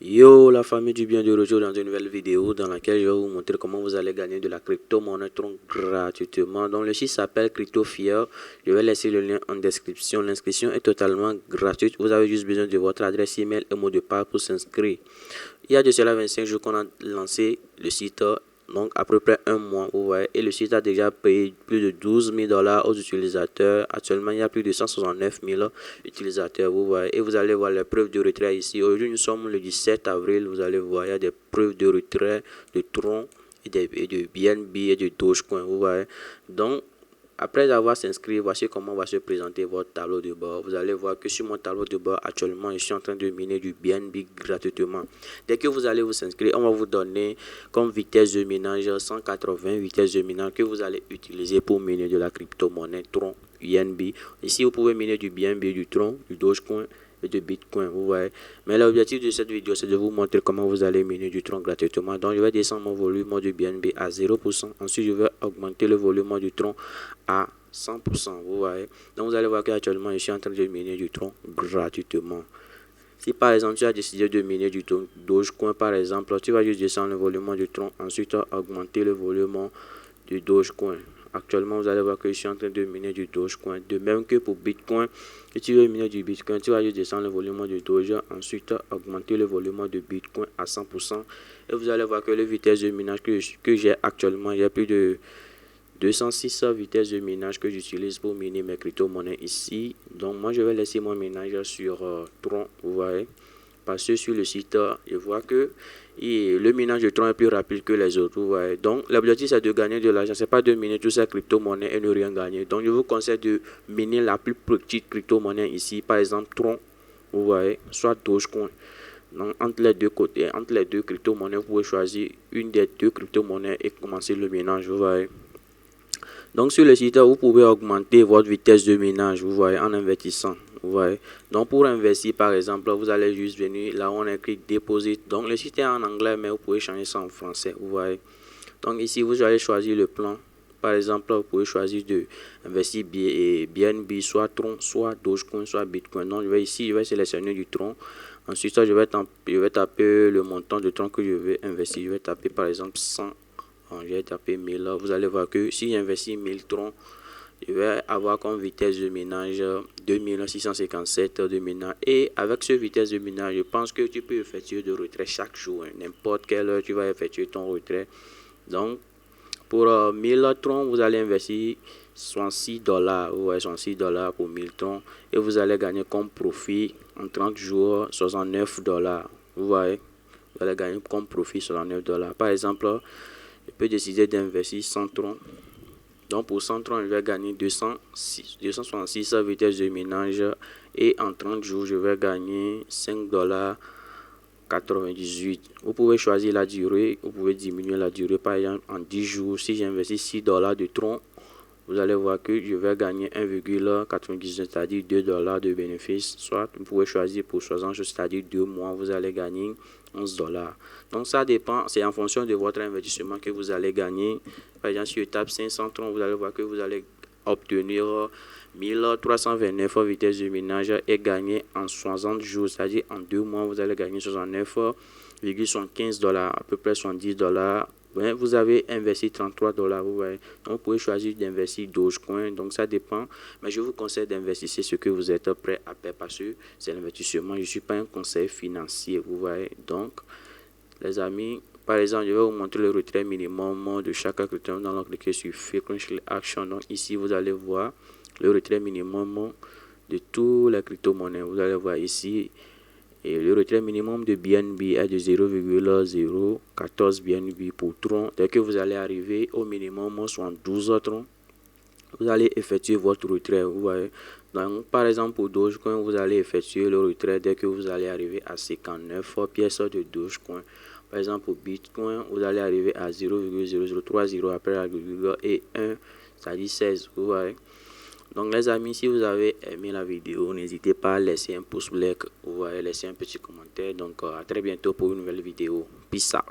Yo la famille du bien, de retour dans une nouvelle vidéo dans laquelle je vais vous montrer comment vous allez gagner de la crypto-monnaie Tron gratuitement. Donc le site s'appelle CryptoFier. Je vais laisser le lien en description. L'inscription est totalement gratuite. Vous avez juste besoin de votre adresse email et mot de passe pour s'inscrire. Il y a de cela 25 jours qu'on a lancé le site. Donc à peu près un mois, vous voyez, et le site a déjà payé plus de 12 000 $ aux utilisateurs. Actuellement, il y a plus de 169 000 utilisateurs, vous voyez, et vous allez voir les preuves de retrait ici. Aujourd'hui, nous sommes le 17 avril, vous allez voir, il y a des preuves de retrait de Tron et de BNB et de Dogecoin, vous voyez. Donc, après avoir s'inscrit, voici comment va se présenter votre tableau de bord. Vous allez voir que sur mon tableau de bord, actuellement, je suis en train de miner du BNB gratuitement. Dès que vous allez vous inscrire, on va vous donner comme vitesse de minage 180 vitesses de minage que vous allez utiliser pour miner de la crypto-monnaie Tron BNB. Ici, vous pouvez miner du BNB, du Tron, du Dogecoin et de Bitcoin, vous voyez. Mais l'objectif de cette vidéo, c'est de vous montrer comment vous allez miner du Tron gratuitement. Donc, je vais descendre mon volume du BNB à 0%. Ensuite, je vais augmenter le volume du Tron à 100%, vous voyez. Donc, vous allez voir qu'actuellement, je suis en train de miner du Tron gratuitement. Si par exemple tu as décidé de miner du Dogecoin, par exemple, tu vas juste descendre le volume du Tron, ensuite augmenter le volume du Dogecoin. Actuellement, vous allez voir que je suis en train de miner du Dogecoin. De même que pour Bitcoin, si tu veux miner du Bitcoin, tu vas juste descendre le volume du Doge, ensuite augmenter le volume de Bitcoin à 100%. Et vous allez voir que la vitesse de minage que j'ai actuellement, il y a plus de 206 vitesses de minage que j'utilise pour miner mes crypto-monnaies ici. Donc moi je vais laisser mon minage sur Tron, vous voyez. Parce que sur le site, je vois que le minage de Tron est plus rapide que les autres, vous voyez. Donc l'objectif c'est de gagner de l'argent, c'est pas de miner toutes ces crypto-monnaies et ne rien gagner. Donc je vous conseille de miner la plus petite crypto-monnaie ici, par exemple Tron, vous voyez, soit Dogecoin. Donc entre les deux côtés, entre les deux crypto-monnaies, vous pouvez choisir une des deux crypto-monnaies et commencer le minage, vous voyez. Donc sur le site, vous pouvez augmenter votre vitesse de minage, vous voyez, en investissant. Vous voyez. Donc pour investir, par exemple, vous allez juste venir là où on écrit Deposit. Donc le site est en anglais, mais vous pouvez changer ça en français, vous voyez. Donc ici, vous allez choisir le plan. Par exemple, vous pouvez choisir de investir BNB, soit Tron, soit Dogecoin, soit Bitcoin. Donc je vais sélectionner du Tron. Ensuite, je vais taper le montant de Tron que je vais investir. Je vais taper par exemple 100. Je vais taper 1000. Vous allez voir que si j'investis 1000 troncs, je vais avoir comme vitesse de minage 2657 de minage. Et avec ce vitesse de minage, je pense que tu peux effectuer de retrait chaque jour. N'importe quelle heure, tu vas effectuer ton retrait. Donc, pour 1000 troncs, vous allez investir 66 $. Vous voyez, 66 $ pour 1000 troncs. Et vous allez gagner comme profit en 30 jours 69 $. Vous voyez, vous allez gagner comme profit 69 $. Par exemple, je peux décider d'investir 100 troncs. Donc pour 100 troncs, je vais gagner 266 vitesses de minage. Et en 30 jours, je vais gagner 5,98 $. Vous pouvez choisir la durée. Vous pouvez diminuer la durée. Par exemple, en 10 jours, si j'investis 6 $ de troncs, vous allez voir que je vais gagner 1,99, c'est-à-dire 2 $ de bénéfice. Soit vous pouvez choisir pour 60 jours, c'est-à-dire 2 mois, vous allez gagner 11 $. Donc ça dépend, c'est en fonction de votre investissement que vous allez gagner. Par exemple, si je tape 500 troncs, vous allez voir que vous allez obtenir 1329 vitesses de minage et gagner en 60 jours, c'est-à-dire en 2 mois, vous allez gagner 69,75 $, à peu près 70 $. Vous avez investi 33 $, vous voyez. Donc vous pouvez choisir d'investir Dogecoin, donc ça dépend. Mais je vous conseille d'investir ce que vous êtes prêt à payer parce que c'est l'investissement. Je ne suis pas un conseiller financier, vous voyez. Donc, les amis, par exemple, je vais vous montrer le retrait minimum de chaque crypto. Dans cliquer sur Frequently Action. Donc ici, vous allez voir le retrait minimum de tous les crypto-monnaies. Vous allez voir ici. Et le retrait minimum de BNB est de 0,014 BNB pour Tron. Dès que vous allez arriver au minimum 72 Tron, vous allez effectuer votre retrait. Vous voyez. Donc, par exemple, pour Dogecoin, vous allez effectuer le retrait dès que vous allez arriver à 59 pièces de Dogecoin. Par exemple, pour Bitcoin, vous allez arriver à 0,0030 après la virgule et 1, c'est-à-dire 16. Vous voyez. Donc les amis, si vous avez aimé la vidéo, n'hésitez pas à laisser un pouce bleu ou à laisser un petit commentaire. Donc à très bientôt pour une nouvelle vidéo. Peace out.